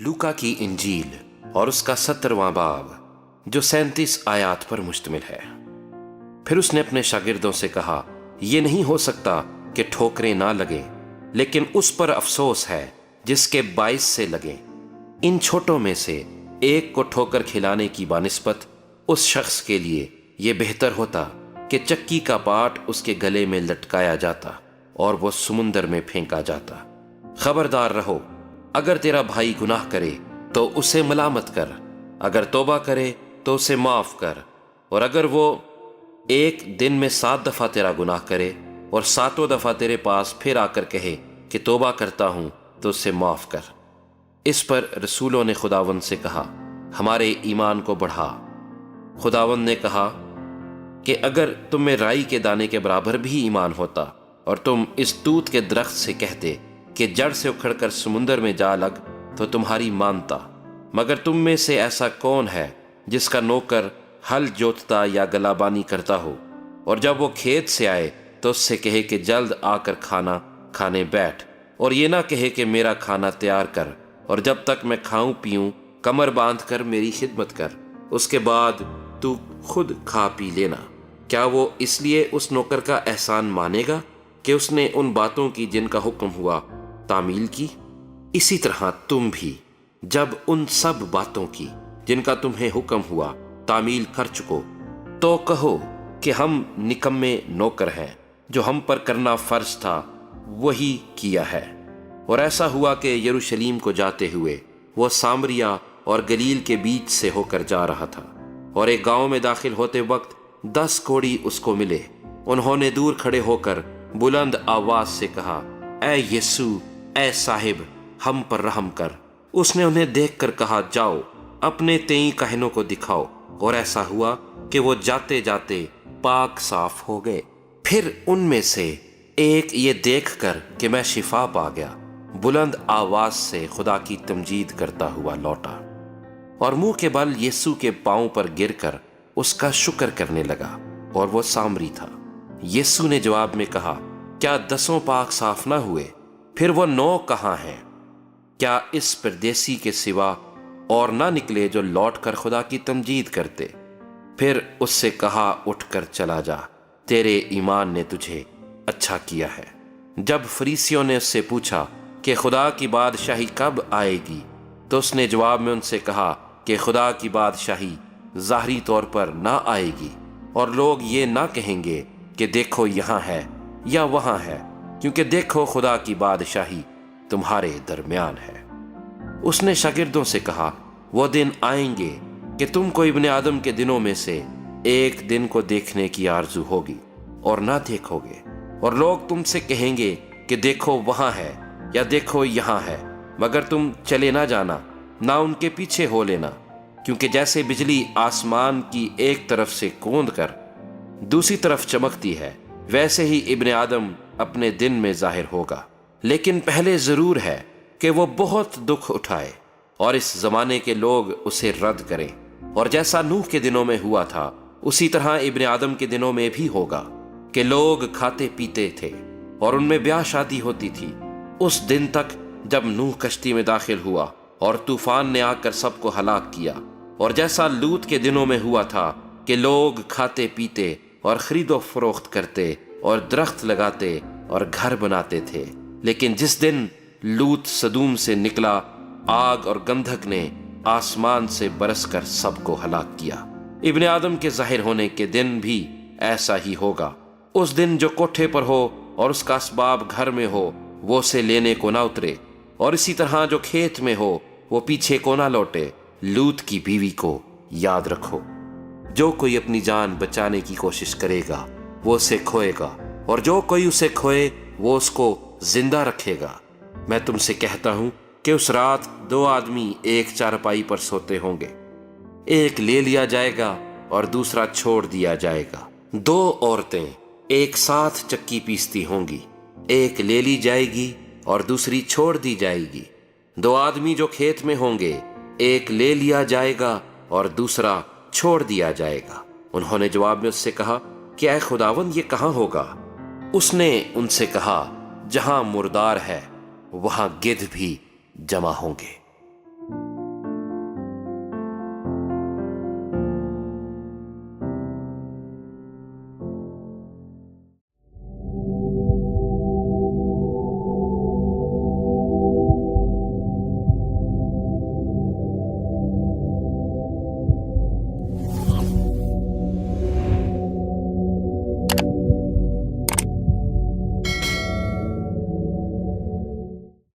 लूका की इंजील और उसका 17वां बाब जो 37 आयात पर मुश्तमिल है। फिर उसने अपने शागिर्दों से कहा, यह नहीं हो सकता कि ठोकरें ना लगे, लेकिन उस पर अफसोस है जिसके बाइस से लगे। इन छोटों में से एक को ठोकर खिलाने की बानिस्बत उस शख्स के लिए यह बेहतर होता कि चक्की का पाट उसके गले में लटकाया जाता और वो समुंदर में फेंका जाता। खबरदार रहो, अगर तेरा भाई गुनाह करे तो उसे मलामत कर, अगर तौबा करे तो उसे माफ कर, और अगर वो एक दिन में 7 दफा तेरा गुनाह करे और 7वां दफा तेरे पास फिर आकर कहे कि तौबा करता हूं, तो उसे माफ कर। इस पर रसूलों ने खुदावंद से कहा, हमारे ईमान को बढ़ा। खुदावंद ने कहा कि अगर तुम में राई के दाने के बराबर भी ईमान होता और तुम इस तूत के दरख्त से कहते कि जड़ से उखड़कर समुंदर में जा लग, तो तुम्हारी मानता। मगर तुम में से ऐसा कौन है जिसका नौकर हल जोतता या गलाबानी करता हो, और जब वो खेत से आए तो उससे कहे कि जल्द आकर खाना खाने बैठ, और ये ना कहे कि मेरा खाना तैयार कर, और जब तक मैं खाऊं पीऊं कमर बांध कर मेरी खिदमत कर, उसके बाद तू खुद खा पी लेना। क्या वो इसलिए उस नौकर का एहसान मानेगा कि उसने उन बातों की जिनका हुक्म हुआ तामील की? इसी तरह तुम भी जब उन सब बातों की जिनका तुम्हें हुक्म हुआ तामील कर चुको, तो कहो कि हम निकम्मे नौकर हैं, जो हम पर करना फर्ज था वही किया है। और ऐसा हुआ कि यरूशलेम को जाते हुए वो सामरिया और गलील के बीच से होकर जा रहा था, और एक गांव में दाखिल होते वक्त 10 कोढ़ी उसको मिले। उन्होंने दूर खड़े होकर बुलंद आवाज से कहा, ऐ यीशु, ऐ साहिब, हम पर रहम कर। उसने उन्हें देखकर कहा, जाओ अपने 23 कहनों को दिखाओ। और ऐसा हुआ कि वो जाते जाते पाक साफ हो गए। फिर उनमें से एक ये देखकर कि मैं शिफा पा गया, बुलंद आवाज से खुदा की तमजीद करता हुआ लौटा और मुंह के बल यीशु के पांव पर गिरकर उसका शुक्र करने लगा, और वो सामरी था। यीशु ने जवाब में कहा, क्या 10 पाक साफ ना हुए? फिर वो 9 कहाँ हैं? क्या इस परदेसी के सिवा और ना निकले जो लौटकर खुदा की तमजीद करते? फिर उससे कहा, उठकर चला जा, तेरे ईमान ने तुझे अच्छा किया है। जब फरीसियों ने उससे पूछा कि खुदा की बादशाही कब आएगी, तो उसने जवाब में उनसे कहा कि खुदा की बादशाही ज़ाहरी तौर पर ना आएगी, और लोग ये ना कहेंगे कि देखो यहाँ है या वहाँ है, क्योंकि देखो खुदा की बादशाही तुम्हारे दरमियान है। उसने शागिर्दों से कहा, वो दिन आएंगे कि तुमको इब्ने आदम के दिनों में से एक दिन को देखने की आरजू होगी और ना देखोगे, और लोग तुमसे कहेंगे कि देखो वहाँ है या देखो यहाँ है, मगर तुम चले ना जाना, ना उनके पीछे हो लेना। क्योंकि जैसे बिजली आसमान की एक तरफ से कौंद कर दूसरी तरफ चमकती है, वैसे ही इब्ने आदम अपने दिन में जाहिर होगा। लेकिन पहले जरूर है कि वो बहुत दुख उठाए और इस जमाने के लोग उसे रद्द करें, और जैसा नूह के दिनों में हुआ था उसी तरह इब्ने आदम के दिनों में भी होगा कि लोग खाते पीते थे और उनमें ब्याह शादी होती थी, उस दिन तक जब नूह कश्ती में दाखिल हुआ और तूफान ने आकर सबको हलाक किया। और जैसा लूत के दिनों में हुआ था कि लोग खाते पीते और खरीदो फरोख्त करते और दरख्त लगाते और घर बनाते थे। लेकिन जिस दिन लूत सदूम से निकला, आग और गंधक ने आसमान से बरसकर सबको हलाक किया। इब्ने आदम के जाहिर होने के दिन भी ऐसा ही होगा। उस दिन जो कोठे पर हो और उसका असबाब घर में हो, वो उसे लेने को ना उतरे, और इसी तरह जो खेत में हो वो पीछे को ना लौटे। लूत की बीवी को याद रखो। जो कोई अपनी जान बचाने की कोशिश करेगा वो उसे खोएगा, और जो कोई उसे खोए वो उसको जिंदा रखेगा। मैं तुमसे कहता हूं कि उस रात 2 आदमी एक चारपाई पर सोते होंगे, एक ले लिया जाएगा और दूसरा छोड़ दिया जाएगा। 2 औरतें एक साथ चक्की पीसती होंगी, एक ले ली जाएगी और दूसरी छोड़ दी जाएगी। 2 आदमी जो खेत में होंगे, एक ले लिया जाएगा और दूसरा छोड़ दिया जाएगा। उन्होंने जवाब में उससे कहा कि ऐ खुदावंद, ये कहाँ होगा? उसने उनसे कहा, जहां मुर्दार है वहां गिद्ध भी जमा होंगे।